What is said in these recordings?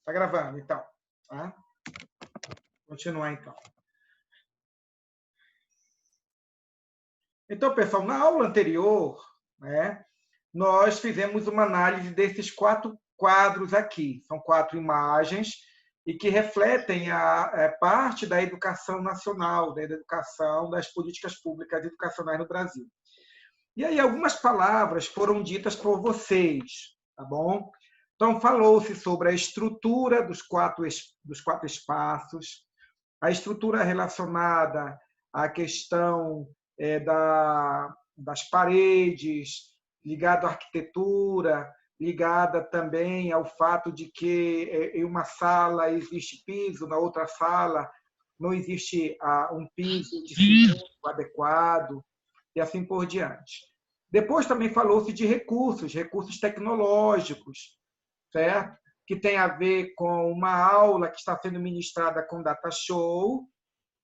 Tá gravando, então. Tá? Continuar, então. Então, pessoal, na aula anterior, né, nós fizemos uma análise desses 4 quadros aqui. São 4 imagens e que refletem a parte da educação nacional, da educação, das políticas públicas educacionais no Brasil. E aí algumas palavras foram ditas por vocês, tá bom? Então, falou-se sobre a estrutura dos quatro espaços, a estrutura relacionada à questão das paredes, ligada à arquitetura, ligada também ao fato de que em uma sala existe piso, na outra sala não existe um piso de cimento adequado, e assim por diante. Depois também falou-se de recursos tecnológicos, certo? Que tem a ver com uma aula que está sendo ministrada com data show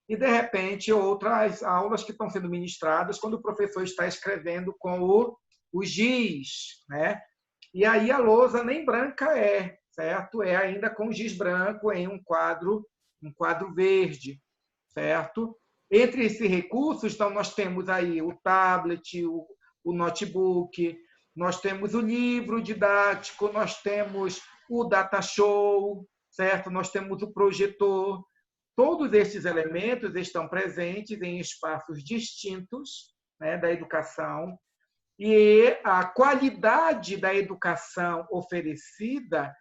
e, de repente, outras aulas que estão sendo ministradas quando o professor está escrevendo com o giz, né? E aí a lousa nem branca é, certo? É ainda com giz branco em um quadro verde, certo? Entre esses recursos, então, nós temos aí o tablet, o notebook, nós temos o livro didático, nós temos o data show, certo? Nós temos o projetor. Todos esses elementos estão presentes em espaços distintos, né, da educação, e a qualidade da educação oferecida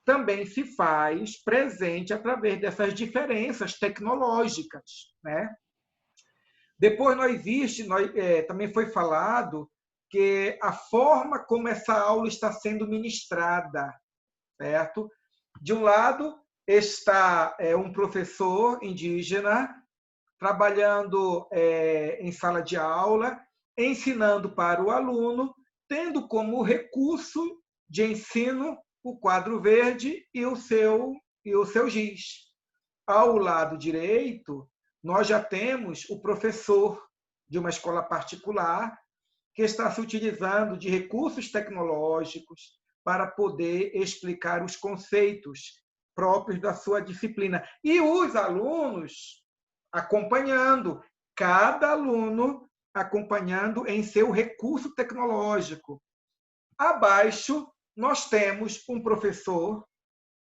também se faz presente através dessas diferenças tecnológicas, né? Depois também foi falado que a forma como essa aula está sendo ministrada, certo? De um lado está um professor indígena trabalhando em sala de aula, ensinando para o aluno, tendo como recurso de ensino o quadro verde e o seu giz. Ao lado direito, nós já temos o professor de uma escola particular que está se utilizando de recursos tecnológicos para poder explicar os conceitos próprios da sua disciplina. E os alunos acompanhando, cada aluno acompanhando em seu recurso tecnológico. Abaixo, nós temos um professor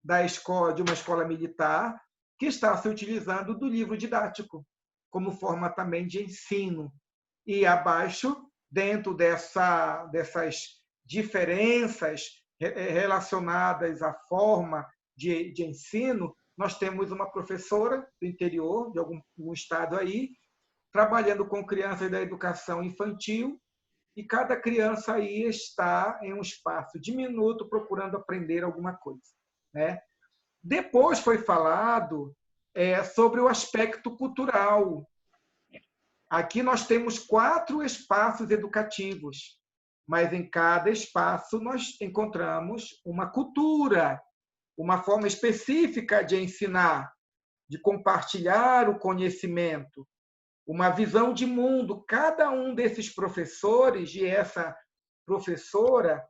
de uma escola militar que está se utilizando do livro didático como forma também de ensino. E abaixo, dentro dessas diferenças relacionadas à forma de ensino, nós temos uma professora do interior, de algum estado aí, trabalhando com crianças da educação infantil, e cada criança aí está em um espaço diminuto procurando aprender alguma coisa, né? Depois foi falado sobre o aspecto cultural. Aqui nós temos 4 espaços educativos, mas em cada espaço nós encontramos uma cultura, uma forma específica de ensinar, de compartilhar o conhecimento, uma visão de mundo. Cada um desses professores e essa professora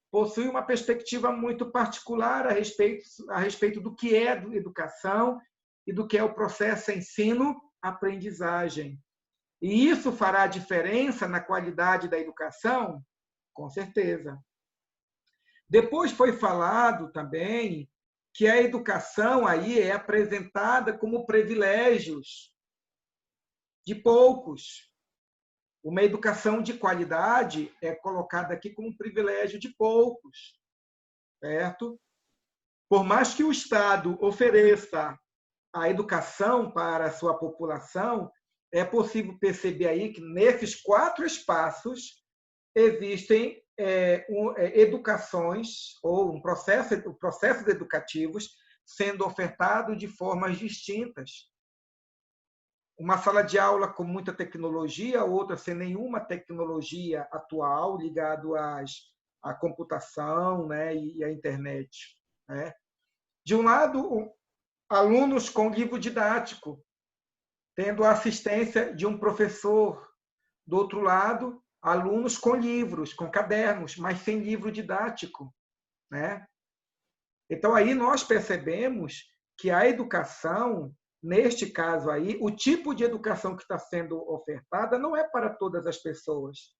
possui uma perspectiva muito particular a respeito do que é educação e do que é o processo ensino-aprendizagem. E isso fará diferença na qualidade da educação? Com certeza. Depois foi falado também que a educação aí é apresentada como privilégios de poucos. Uma educação de qualidade é colocada aqui como um privilégio de poucos, certo? Por mais que o Estado ofereça a educação para a sua população, é possível perceber aí que nesses 4 espaços existem educações ou processos educativos sendo ofertados de formas distintas. Uma sala de aula com muita tecnologia, outra sem nenhuma tecnologia atual ligado à computação, né, e à internet, né? De um lado, alunos com livro didático, tendo a assistência de um professor. Do outro lado, alunos com livros, com cadernos, mas sem livro didático, né? Então, aí nós percebemos que a educação, neste caso aí, o tipo de educação que está sendo ofertada não é para todas as pessoas.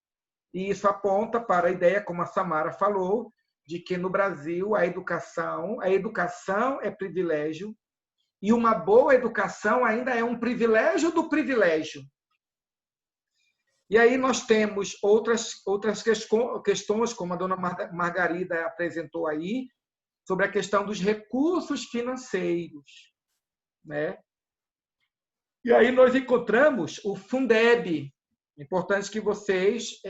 E isso aponta para a ideia, como a Samara falou, de que no Brasil a educação é privilégio e uma boa educação ainda é um privilégio do privilégio. E aí nós temos outras questões, como a dona Margarida apresentou aí, sobre a questão dos recursos financeiros, né? E aí nós encontramos o Fundeb. É importante que vocês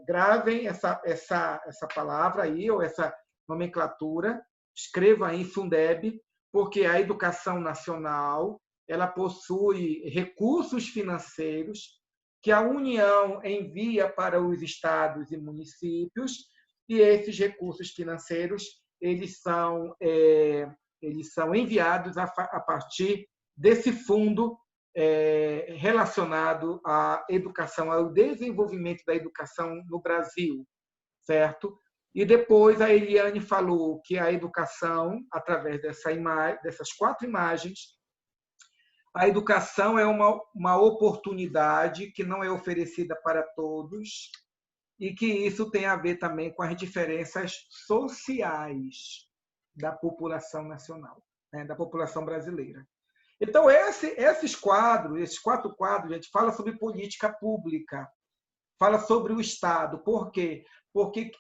gravem essa palavra aí, ou essa nomenclatura, escrevam aí Fundeb, porque a educação nacional ela possui recursos financeiros que a União envia para os estados e municípios, e esses recursos financeiros eles são enviados a partir desse fundo relacionado à educação, ao desenvolvimento da educação no Brasil, certo? E depois a Eliane falou que a educação, através dessas 4 imagens, a educação é uma oportunidade que não é oferecida para todos e que isso tem a ver também com as diferenças sociais da população nacional, né, da população brasileira. Então, esses 4 quadros, a gente fala sobre política pública, fala sobre o Estado. Por quê? Porque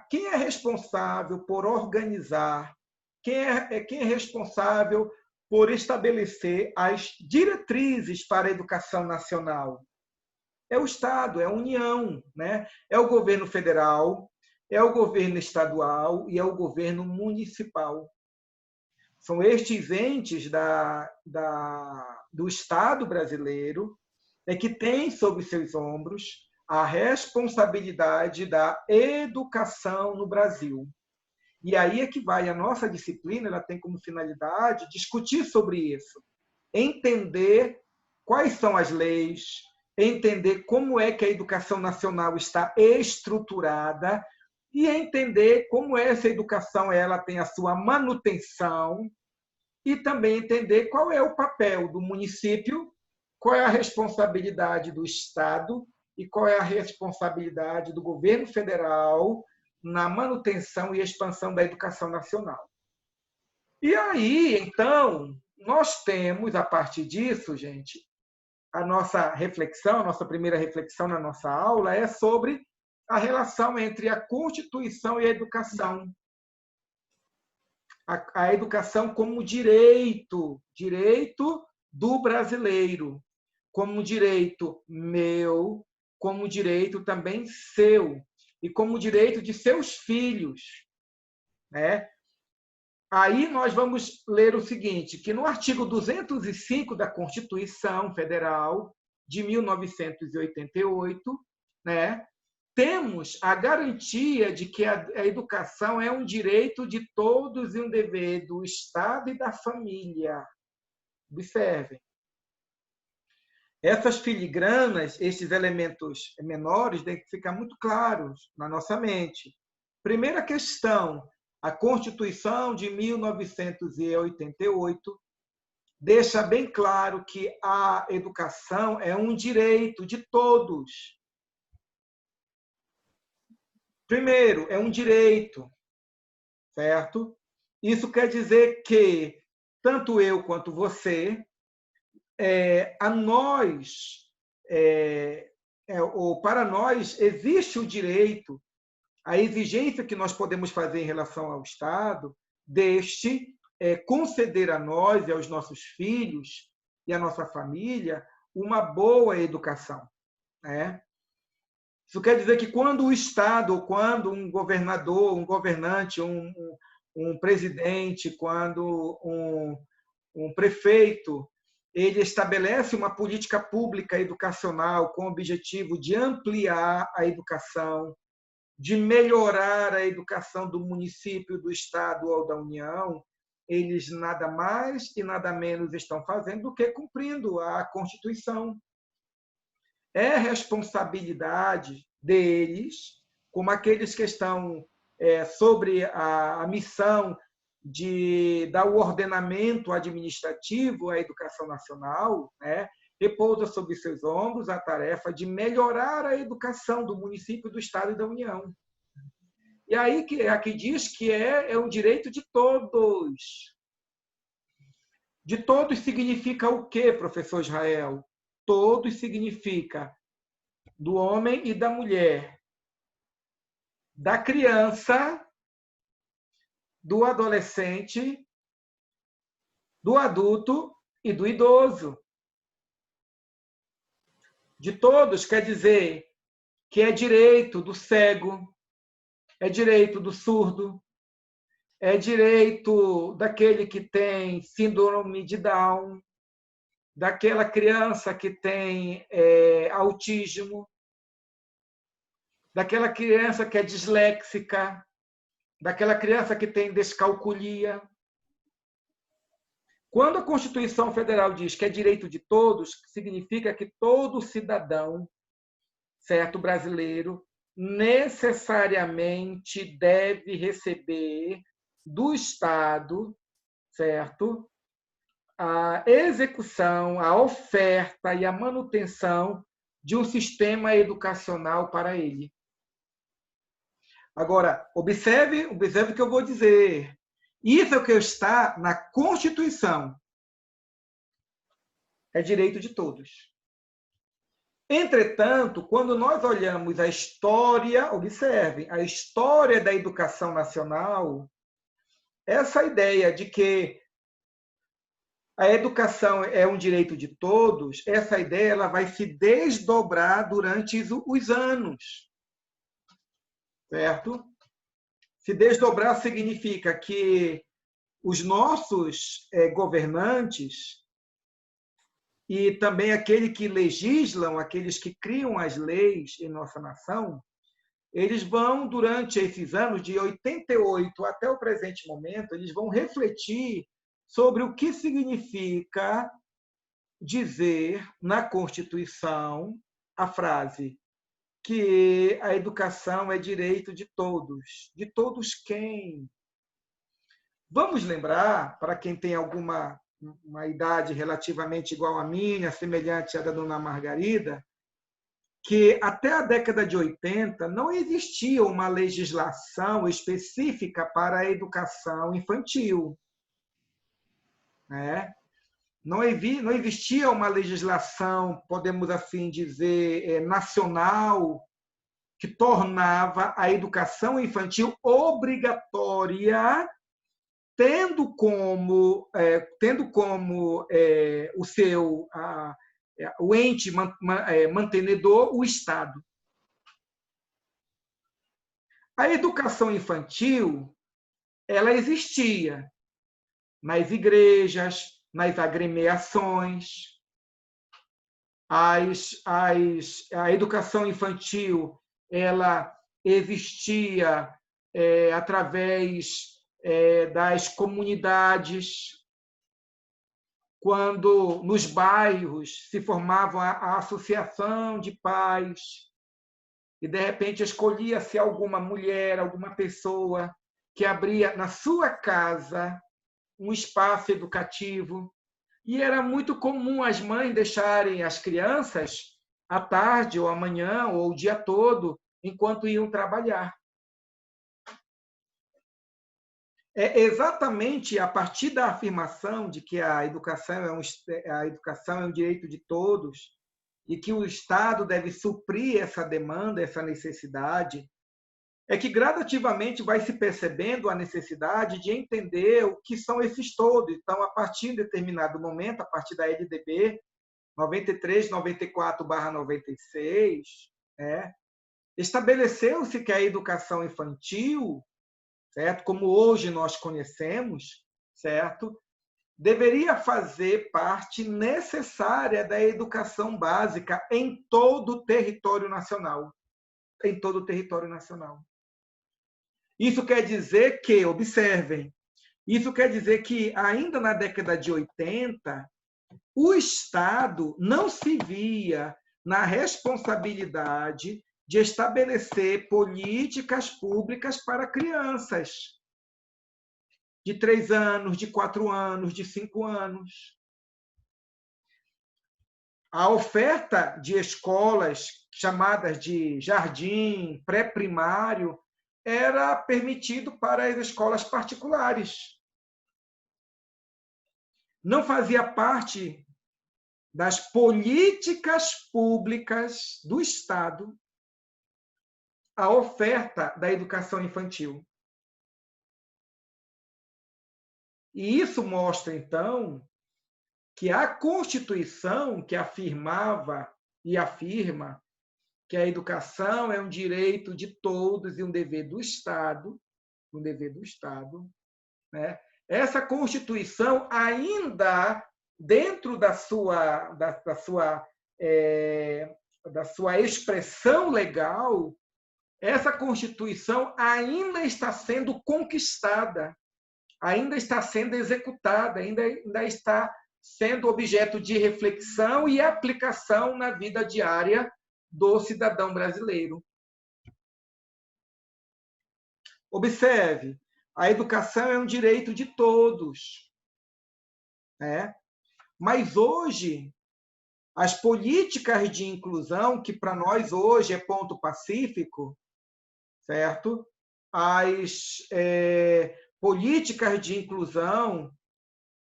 quem é responsável por organizar, quem é responsável por estabelecer as diretrizes para a educação nacional? É o Estado, é a União, né? É o governo federal, é o governo estadual e é o governo municipal. São estes entes do Estado brasileiro que têm sobre seus ombros a responsabilidade da educação no Brasil. E aí é que vai a nossa disciplina, ela tem como finalidade discutir sobre isso, entender quais são as leis, entender como é que a educação nacional está estruturada e entender como essa educação ela tem a sua manutenção e também entender qual é o papel do município, qual é a responsabilidade do Estado e qual é a responsabilidade do governo federal na manutenção e expansão da educação nacional. E aí, então, nós temos, a partir disso, gente, a nossa primeira reflexão na nossa aula é sobre a relação entre a Constituição e a educação. A educação como direito do brasileiro, como direito meu, como direito também seu, e como direito de seus filhos, né? Aí nós vamos ler o seguinte, que no artigo 205 da Constituição Federal de 1988, né, temos a garantia de que a educação é um direito de todos e um dever do Estado e da família. Observem. Essas filigranas, esses elementos menores, têm que ficar muito claros na nossa mente. Primeira questão, a Constituição de 1988 deixa bem claro que a educação é um direito de todos. Primeiro, é um direito, certo? Isso quer dizer que tanto eu quanto você, para nós existe o direito, a exigência que nós podemos fazer em relação ao Estado, deste conceder a nós e aos nossos filhos e à nossa família uma boa educação, né? Isso quer dizer que quando o Estado, ou quando um governador, um governante, um presidente, quando um prefeito, ele estabelece uma política pública educacional com o objetivo de ampliar a educação, de melhorar a educação do município, do Estado ou da União, eles nada mais e nada menos estão fazendo do que cumprindo a Constituição. É responsabilidade deles, como aqueles que estão sobre a missão de dar o ordenamento administrativo à educação nacional, né, repousa sobre seus ombros a tarefa de melhorar a educação do município, do Estado e da União. E aí aqui diz que é um direito de todos. De todos significa o quê, professor Israel? Todos significa do homem e da mulher, da criança, do adolescente, do adulto e do idoso. De todos quer dizer que é direito do cego, é direito do surdo, é direito daquele que tem síndrome de Down, daquela criança que tem autismo, daquela criança que é disléxica, daquela criança que tem descalculia. Quando a Constituição Federal diz que é direito de todos, significa que todo cidadão, certo, brasileiro, necessariamente deve receber do Estado, certo, a execução, a oferta e a manutenção de um sistema educacional para ele. Agora, observe o que eu vou dizer. Isso é o que está na Constituição. É direito de todos. Entretanto, quando nós olhamos a história, observe, a história da educação nacional, essa ideia de que a educação é um direito de todos, essa ideia ela vai se desdobrar durante os anos. Certo? Se desdobrar significa que os nossos governantes e também aqueles que legislam, aqueles que criam as leis em nossa nação, eles vão, durante esses anos, de 88 até o presente momento, eles vão refletir sobre o que significa dizer na Constituição a frase que a educação é direito de todos. De todos quem? Vamos lembrar, para quem tem uma idade relativamente igual à minha, semelhante à da dona Margarida, que até a década de 80 não existia uma legislação específica para a educação infantil. Né? Não existia uma legislação, podemos assim dizer, nacional, que tornava a educação infantil obrigatória, tendo como o ente mantenedor o Estado. A educação infantil ela existia nas igrejas, nas agremiações. A educação infantil ela existia através das comunidades, quando nos bairros se formava a associação de pais e, de repente, escolhia-se alguma mulher, alguma pessoa que abria na sua casa um espaço educativo. E era muito comum as mães deixarem as crianças à tarde ou amanhã ou o dia todo enquanto iam trabalhar. É exatamente a partir da afirmação de que a educação é um direito de todos e que o Estado deve suprir essa demanda, essa necessidade, é que gradativamente vai se percebendo a necessidade de entender o que são esses todos. Então, a partir de determinado momento, a partir da LDB 93/94/96, estabeleceu-se que a educação infantil, certo? Como hoje nós conhecemos, certo? Deveria fazer parte necessária da educação básica em todo o território nacional. Em todo o território nacional. Isso quer dizer que, observem, isso quer dizer que ainda na década de 80, o Estado não se via na responsabilidade de estabelecer políticas públicas para crianças. de 3 anos, de 4 anos, de 5 anos. A oferta de escolas chamadas de jardim, pré-primário, era permitido para as escolas particulares. Não fazia parte das políticas públicas do Estado a oferta da educação infantil. E isso mostra, então, que a Constituição, que afirmava e afirma que a educação é um direito de todos e um dever do Estado, né? Essa Constituição ainda dentro da sua expressão legal, essa Constituição ainda está sendo conquistada, ainda está sendo executada, ainda está sendo objeto de reflexão e aplicação na vida diária do cidadão brasileiro. Observe, a educação é um direito de todos, né? Mas hoje, as políticas de inclusão, que para nós hoje é ponto pacífico, certo? As políticas de inclusão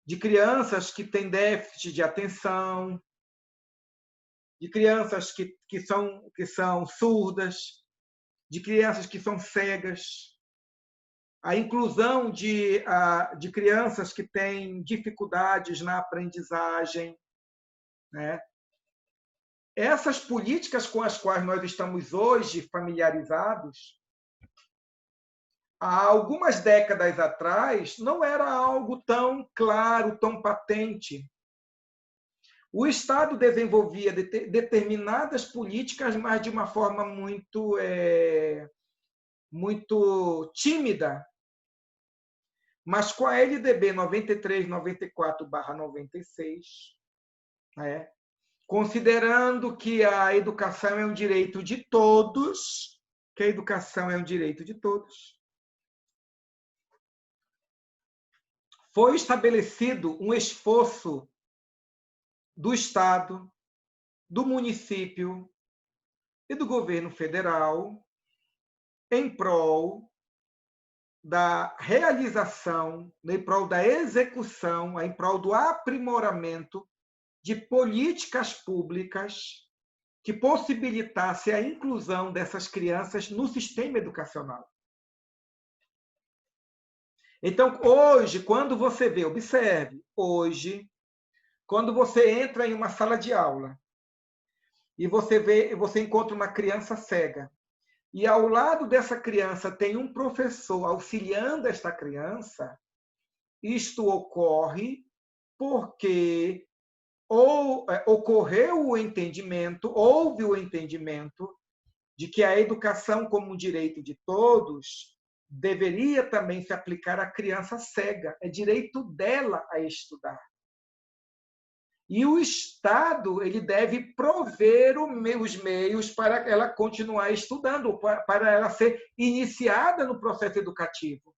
de crianças que têm déficit de atenção, de crianças que são surdas, de crianças que são cegas, a inclusão de crianças que têm dificuldades na aprendizagem, né? Essas políticas com as quais nós estamos hoje familiarizados, há algumas décadas atrás, não era algo tão claro, tão patente. O Estado desenvolvia determinadas políticas, mas de uma forma muito tímida. Mas com a LDB 93/94/96, né, considerando que a educação é um direito de todos, foi estabelecido um esforço do Estado, do município e do governo federal em prol da realização, em prol da execução, em prol do aprimoramento de políticas públicas que possibilitasse a inclusão dessas crianças no sistema educacional. Então, hoje, quando você vê, observe, hoje, quando você entra em uma sala de aula e você encontra uma criança cega, e ao lado dessa criança tem um professor auxiliando esta criança, isto ocorre porque ocorreu o entendimento, houve o entendimento de que a educação como um direito de todos deveria também se aplicar à criança cega. É direito dela a estudar. E o Estado ele deve prover os meios para ela continuar estudando, para ela ser iniciada no processo educativo.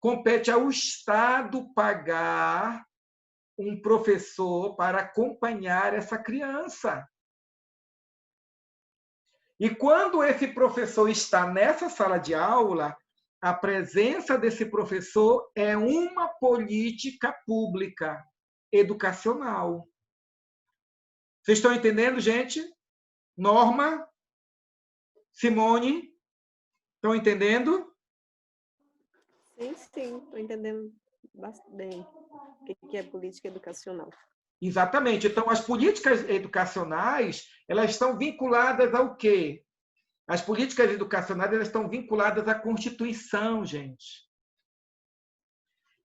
Compete ao Estado pagar um professor para acompanhar essa criança. E quando esse professor está nessa sala de aula, a presença desse professor é uma política pública educacional. Vocês estão entendendo, gente? Norma? Simone? Estão entendendo? Sim, estou entendendo bem o que é política educacional. Exatamente. Então, as políticas educacionais, elas estão vinculadas ao quê? As políticas educacionais elas estão vinculadas à Constituição, gente.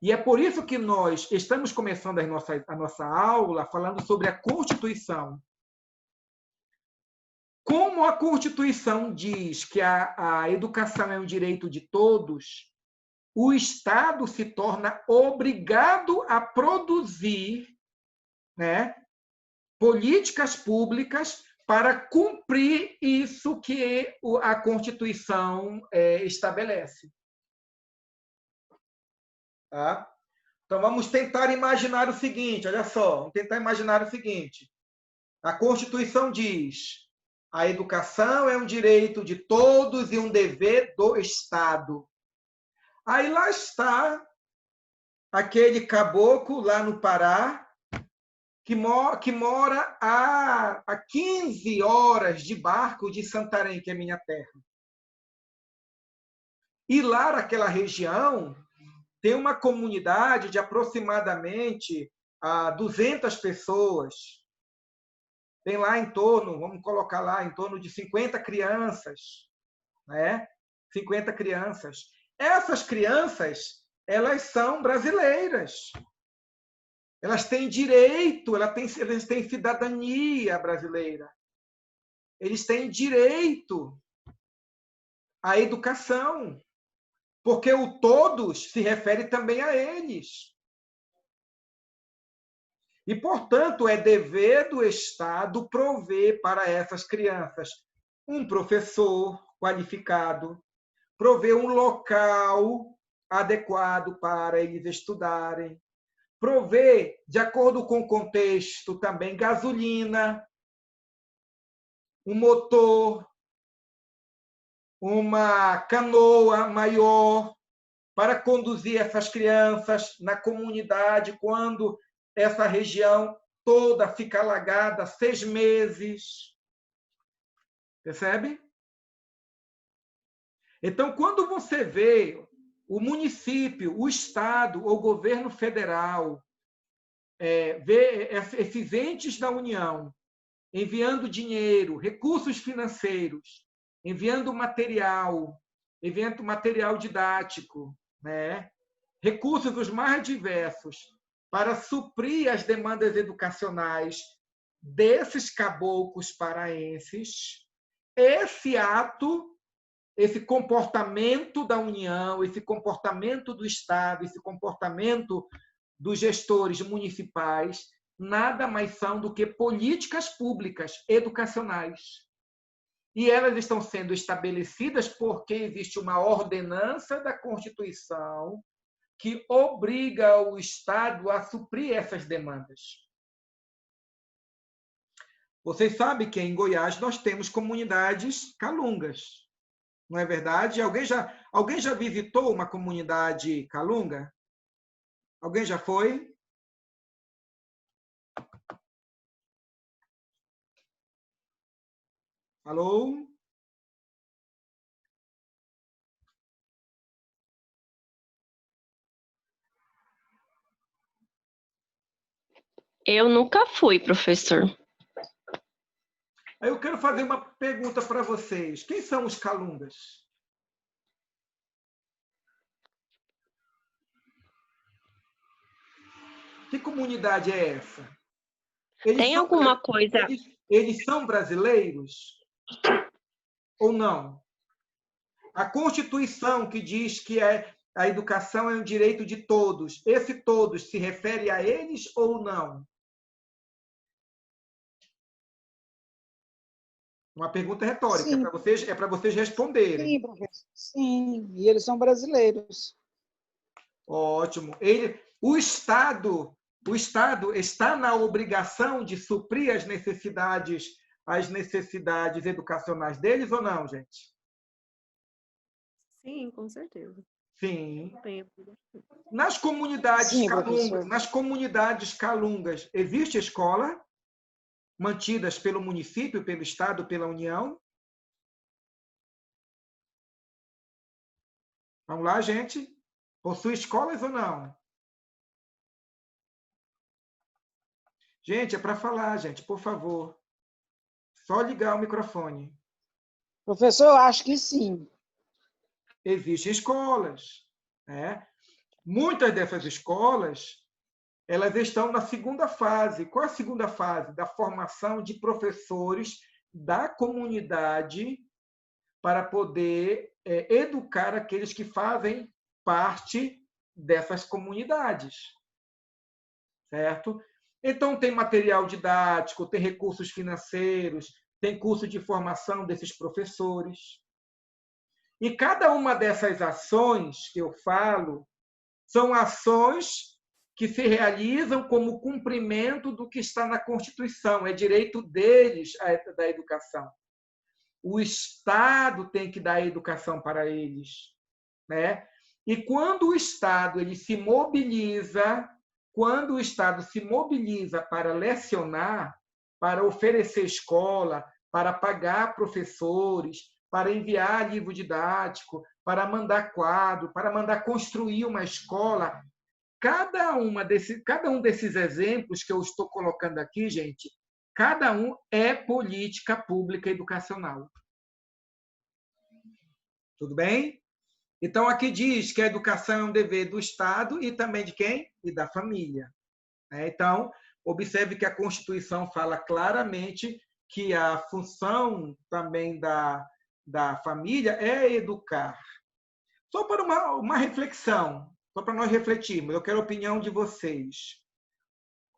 E é por isso que nós estamos começando a nossa aula falando sobre a Constituição. Como a Constituição diz que a educação é um direito de todos, o Estado se torna obrigado a produzir, né, políticas públicas para cumprir isso que a Constituição estabelece. Tá? Então, vamos tentar imaginar o seguinte, olha só, vamos tentar imaginar o seguinte. A Constituição diz: a educação é um direito de todos e um dever do Estado. Aí lá está aquele caboclo lá no Pará, que mora a 15 horas de barco de Santarém, que é minha terra. E lá naquela região tem uma comunidade de aproximadamente 200 pessoas. Tem lá em torno, vamos colocar lá, em torno de 50 crianças, né? 50 crianças. Essas crianças, elas são brasileiras. Elas têm direito, eles têm cidadania brasileira. Eles têm direito à educação, porque o todos se refere também a eles. E, portanto, é dever do Estado prover para essas crianças um professor qualificado, prover um local adequado para eles estudarem, prover, de acordo com o contexto, também gasolina, um motor, uma canoa maior para conduzir essas crianças na comunidade quando essa região toda fica alagada 6 meses. Percebe? Então, quando você vê o município, o Estado ou o governo federal vê esses entes da União enviando dinheiro, recursos financeiros, enviando material didático, né? Recursos os mais diversos para suprir as demandas educacionais desses caboclos paraenses, esse ato, esse comportamento da União, esse comportamento do Estado, esse comportamento dos gestores municipais, nada mais são do que políticas públicas educacionais. E elas estão sendo estabelecidas porque existe uma ordenança da Constituição que obriga o Estado a suprir essas demandas. Vocês sabem que em Goiás nós temos comunidades calungas, não é verdade? Alguém já visitou uma comunidade calunga? Alguém já foi? Alô? Eu nunca fui, professor. Aí eu quero fazer uma pergunta para vocês. Quem são os calungas? Que comunidade é essa? Tem alguma coisa... Eles são brasileiros? Ou não? A Constituição que diz que a educação é um direito de todos, esse todos se refere a eles ou não? Uma pergunta retórica, Sim. é para vocês responderem. Sim, professor. Sim, e eles são brasileiros. Ótimo. O Estado está na obrigação de suprir as necessidades educacionais deles ou não, gente? Sim, com certeza. Sim. Tem. Nas comunidades Sim, calungas, professor. existe escola mantidas pelo município, pelo Estado, pela União? Vamos lá, gente. Possui escolas ou não? Gente, é para falar, gente, por favor. Só ligar o microfone. Professor, eu acho que sim. Existem escolas, né? Muitas dessas escolas, elas estão na segunda fase. Qual é a segunda fase? Da formação de professores da comunidade para poder educar aqueles que fazem parte dessas comunidades, certo? Então, tem material didático, tem recursos financeiros, tem curso de formação desses professores. E cada uma dessas ações que eu falo, São ações que se realizam como cumprimento do que está na Constituição. É direito deles da educação. O Estado tem que dar a educação para eles, né? E quando o Estado ele se mobiliza, quando o Estado se mobiliza para lecionar, para oferecer escola, para pagar professores, para enviar livro didático, para mandar quadro, para mandar construir uma escola, cada um desses exemplos que eu estou colocando aqui, gente, cada um é política pública educacional. Tudo bem? Então, aqui diz que a educação é um dever do Estado e também de quem? E da família. Então, observe que a Constituição fala claramente que a função também da família é educar. Só para uma reflexão, só para nós refletirmos, eu quero a opinião de vocês.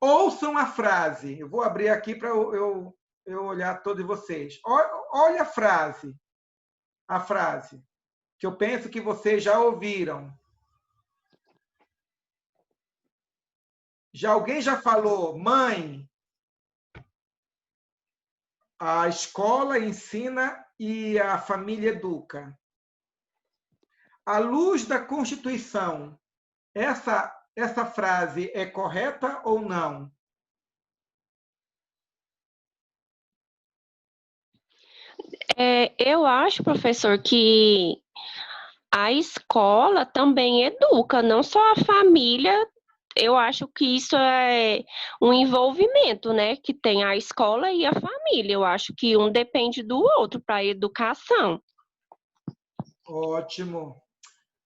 Ouçam a frase, eu vou abrir aqui para eu olhar todos vocês. Olha a frase, que eu penso que vocês já ouviram. Alguém já falou, mãe, a escola ensina e a família educa. À luz da Constituição, essa frase é correta ou não? Eu acho, professor, que a escola também educa, não só a família. Eu acho que isso é um envolvimento, né? Que tem a escola e a família. Eu acho que um depende do outro para a educação. Ótimo.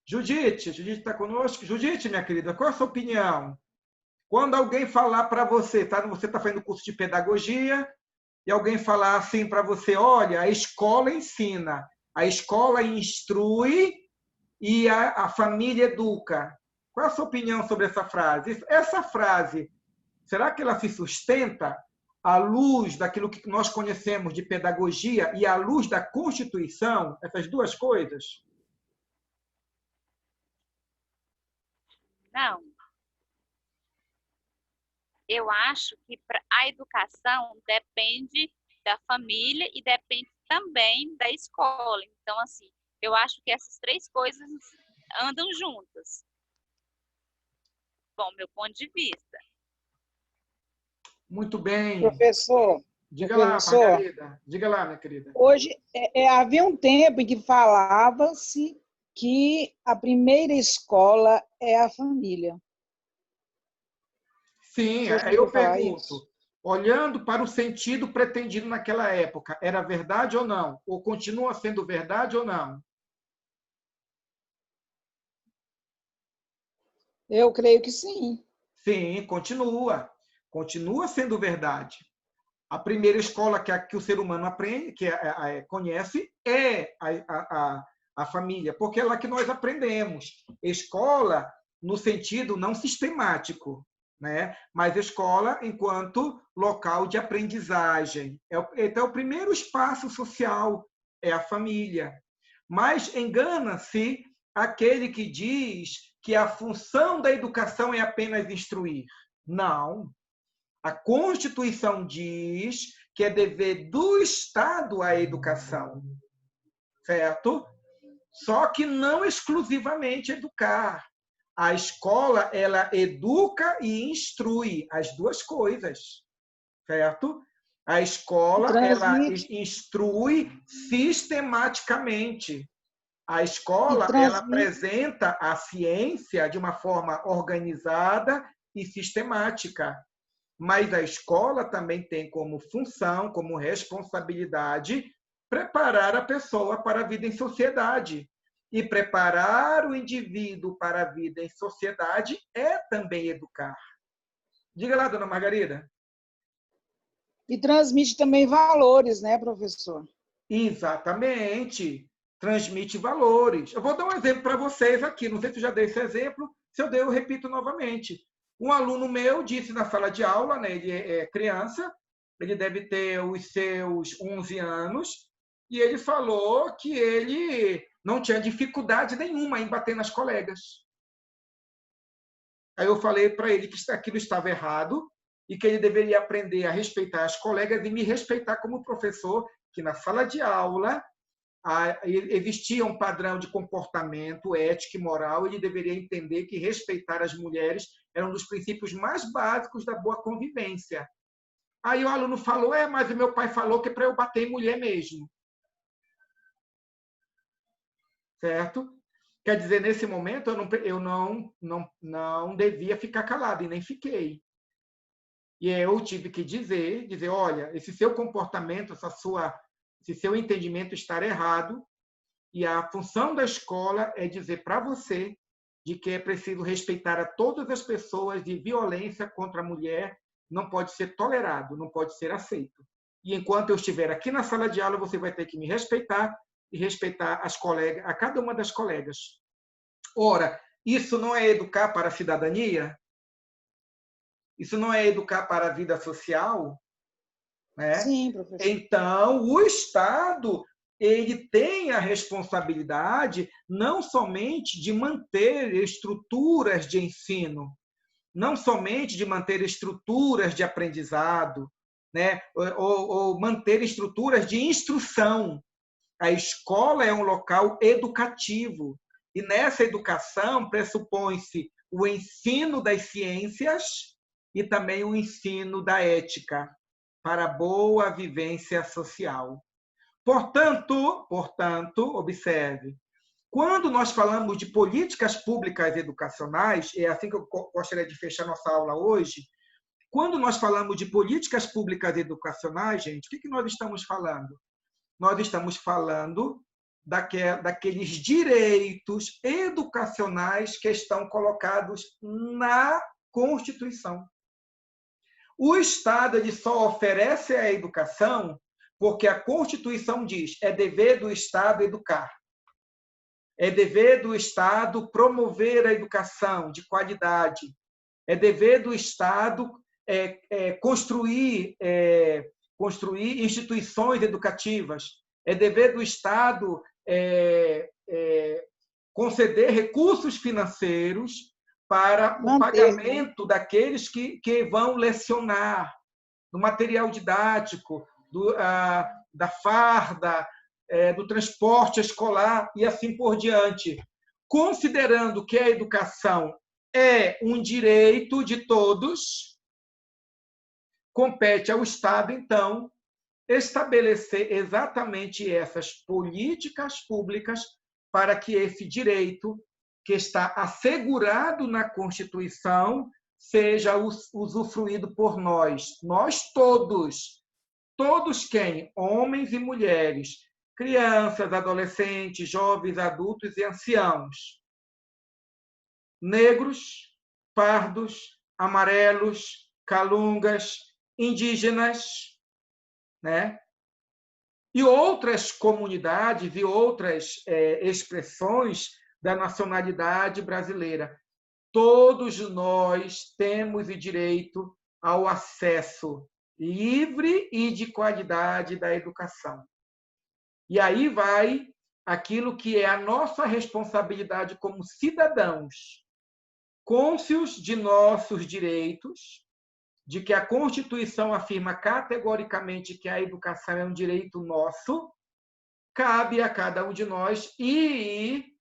Judite está conosco? Judite, minha querida, qual é a sua opinião? Quando alguém falar para você, tá? Você está fazendo curso de pedagogia, e alguém falar assim para você, olha, a escola ensina, a escola instrui e a família educa. Qual é a sua opinião sobre essa frase? Essa frase, será que ela se sustenta à luz daquilo que nós conhecemos de pedagogia e à luz da Constituição, essas duas coisas? Não. Eu acho que a educação depende da família e depende também da escola. Então, assim, eu acho que essas três coisas andam juntas. Bom, meu ponto de vista. Muito bem. Professor, Diga lá, Margarida. Diga lá, minha querida. Hoje, havia um tempo em que falava-se que a primeira escola é a família. Sim, aí eu pergunto, olhando para o sentido pretendido naquela época, era verdade ou não? Ou continua sendo verdade ou não? Eu creio que sim. Sim, continua. Continua sendo verdade. A primeira escola que o ser humano aprende, conhece, é a família, porque é lá que nós aprendemos. Escola no sentido não sistemático, né? Mas escola enquanto local de aprendizagem. Então, o primeiro espaço social é a família. Mas engana-se aquele que diz que a função da educação é apenas instruir. Não. A Constituição diz que é dever do Estado a educação, certo? Só que não exclusivamente educar. A escola, ela educa e instrui, as duas coisas, certo? A escola, ela instrui sistematicamente. A escola, ela apresenta a ciência de uma forma organizada e sistemática. Mas a escola também tem como função, como responsabilidade, preparar a pessoa para a vida em sociedade. E preparar o indivíduo para a vida em sociedade é também educar. Diga lá, dona Margarida. E transmite também valores, né, professor? Exatamente. Transmite valores. Eu vou dar um exemplo para vocês aqui. Não sei se eu já dei esse exemplo. Se eu dei, eu repito novamente. Um aluno meu disse na sala de aula, né, ele é criança, ele deve ter os seus 11 anos, e ele falou que ele não tinha dificuldade nenhuma em bater nas colegas. Aí eu falei para ele que aquilo estava errado e que ele deveria aprender a respeitar as colegas e me respeitar como professor, que na sala de aula existia um padrão de comportamento ético e moral, ele deveria entender que respeitar as mulheres era um dos princípios mais básicos da boa convivência. Aí o aluno falou, mas o meu pai falou que é para eu bater em mulher mesmo. Certo? Quer dizer, nesse momento, eu não devia ficar calado, e nem fiquei. E eu tive que dizer, olha, esse seu comportamento, esse seu entendimento está errado, e a função da escola é dizer para você de que é preciso respeitar a todas as pessoas, de violência contra a mulher não pode ser tolerado, não pode ser aceito. E enquanto eu estiver aqui na sala de aula, você vai ter que me respeitar e respeitar as colegas, a cada uma das colegas. Ora, isso não é educar para a cidadania? Isso não é educar para a vida social? Né? Sim, professor. Então, o Estado ele tem a responsabilidade não somente de manter estruturas de ensino, não somente de manter estruturas de aprendizado, né? ou manter estruturas de instrução. A escola é um local educativo, e nessa educação pressupõe-se o ensino das ciências e também o ensino da ética, para a boa vivência social. Portanto, observe, quando nós falamos de políticas públicas educacionais, é assim que eu gostaria de fechar nossa aula hoje, quando nós falamos de políticas públicas educacionais, gente, o que nós estamos falando? Nós estamos falando daqueles direitos educacionais que estão colocados na Constituição. O Estado ele só oferece a educação porque a Constituição diz é dever do Estado educar. É dever do Estado promover a educação de qualidade. É dever do Estado construir instituições educativas. É dever do Estado conceder recursos financeiros para o pagamento daqueles que vão lecionar, do material didático, da farda, do transporte escolar e assim por diante. Considerando que a educação é um direito de todos, compete ao Estado, então, estabelecer exatamente essas políticas públicas para que esse direito, que está assegurado na Constituição, seja usufruído por nós todos. Todos quem? Homens e mulheres, crianças, adolescentes, jovens, adultos e anciãos. Negros, pardos, amarelos, calungas, indígenas, né? E outras comunidades e outras expressões da nacionalidade brasileira. Todos nós temos o direito ao acesso livre e de qualidade da educação. E aí vai aquilo que é a nossa responsabilidade como cidadãos, cônscios de nossos direitos, de que a Constituição afirma categoricamente que a educação é um direito nosso, cabe a cada um de nós ir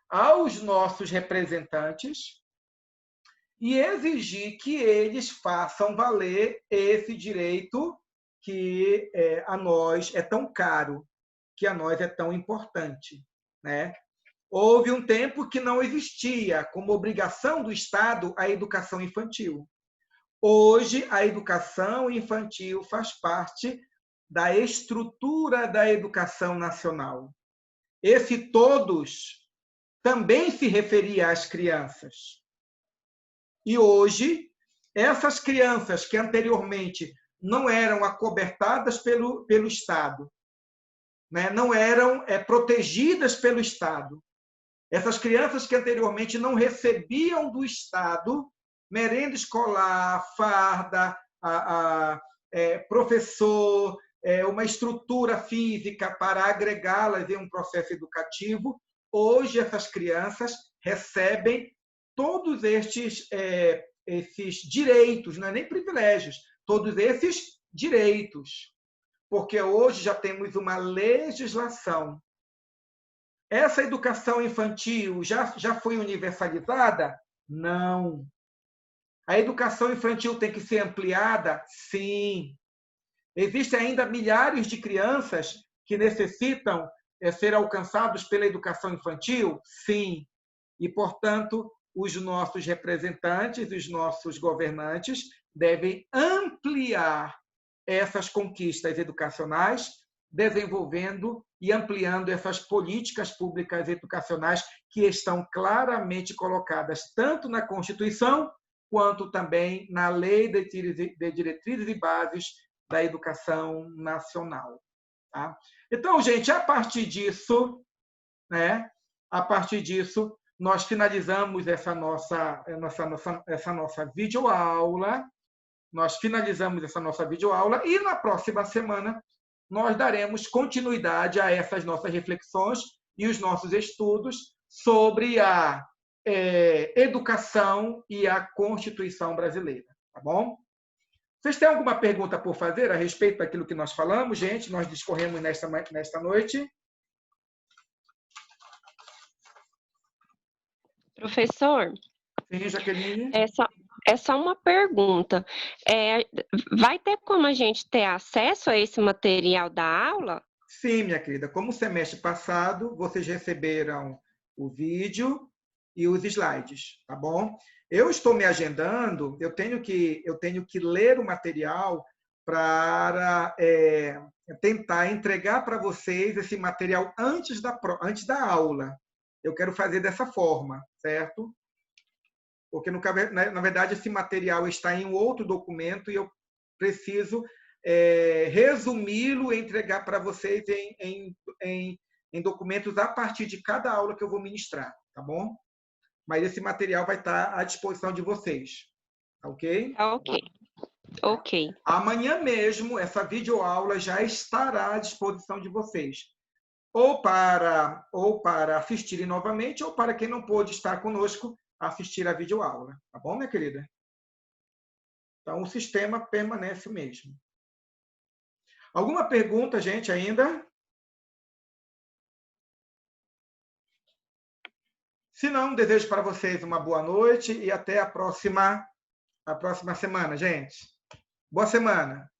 aos nossos representantes e exigir que eles façam valer esse direito que a nós é tão caro, que a nós é tão importante, né? Houve um tempo que não existia como obrigação do Estado a educação infantil. Hoje, a educação infantil faz parte da estrutura da educação nacional. Esse todos também se referia às crianças. E hoje, essas crianças que anteriormente não eram acobertadas pelo Estado, né? Não eram protegidas pelo Estado, essas crianças que anteriormente não recebiam do Estado merenda escolar, farda, professor, uma estrutura física para agregá-las em um processo educativo, hoje essas crianças recebem todos esses direitos, não é nem privilégios, todos esses direitos, porque hoje já temos uma legislação. Essa educação infantil já foi universalizada? Não. A educação infantil tem que ser ampliada? Sim. Existem ainda milhares de crianças que necessitam ser alcançados pela educação infantil? Sim. E, portanto, os nossos representantes, os nossos governantes devem ampliar essas conquistas educacionais, desenvolvendo e ampliando essas políticas públicas educacionais que estão claramente colocadas tanto na Constituição quanto também na Lei de Diretrizes e Bases da Educação Nacional. Tá? Então, gente, a partir disso, nós finalizamos essa nossa videoaula. Nós finalizamos essa nossa videoaula e na próxima semana nós daremos continuidade a essas nossas reflexões e os nossos estudos sobre a educação e a Constituição brasileira, tá bom? Vocês têm alguma pergunta por fazer a respeito daquilo que nós falamos, gente? Nós discorremos nesta noite. Professor? Sim, Jaqueline? É só uma pergunta. Vai ter como a gente ter acesso a esse material da aula? Sim, minha querida. Como o semestre passado, vocês receberam o vídeo e os slides, tá bom? Eu estou me agendando, eu tenho que ler o material para tentar entregar para vocês esse material antes da aula. Eu quero fazer dessa forma, certo? Porque, na verdade, esse material está em um outro documento e eu preciso resumi-lo e entregar para vocês em documentos a partir de cada aula que eu vou ministrar, tá bom? Mas esse material vai estar à disposição de vocês, tá ok? Ok. Amanhã mesmo, essa videoaula já estará à disposição de vocês, ou para assistirem novamente, ou para quem não pôde estar conosco, assistir a videoaula, tá bom, minha querida? Então, o sistema permanece o mesmo. Alguma pergunta, gente, ainda? Se não, desejo para vocês uma boa noite e até a próxima semana, gente. Boa semana.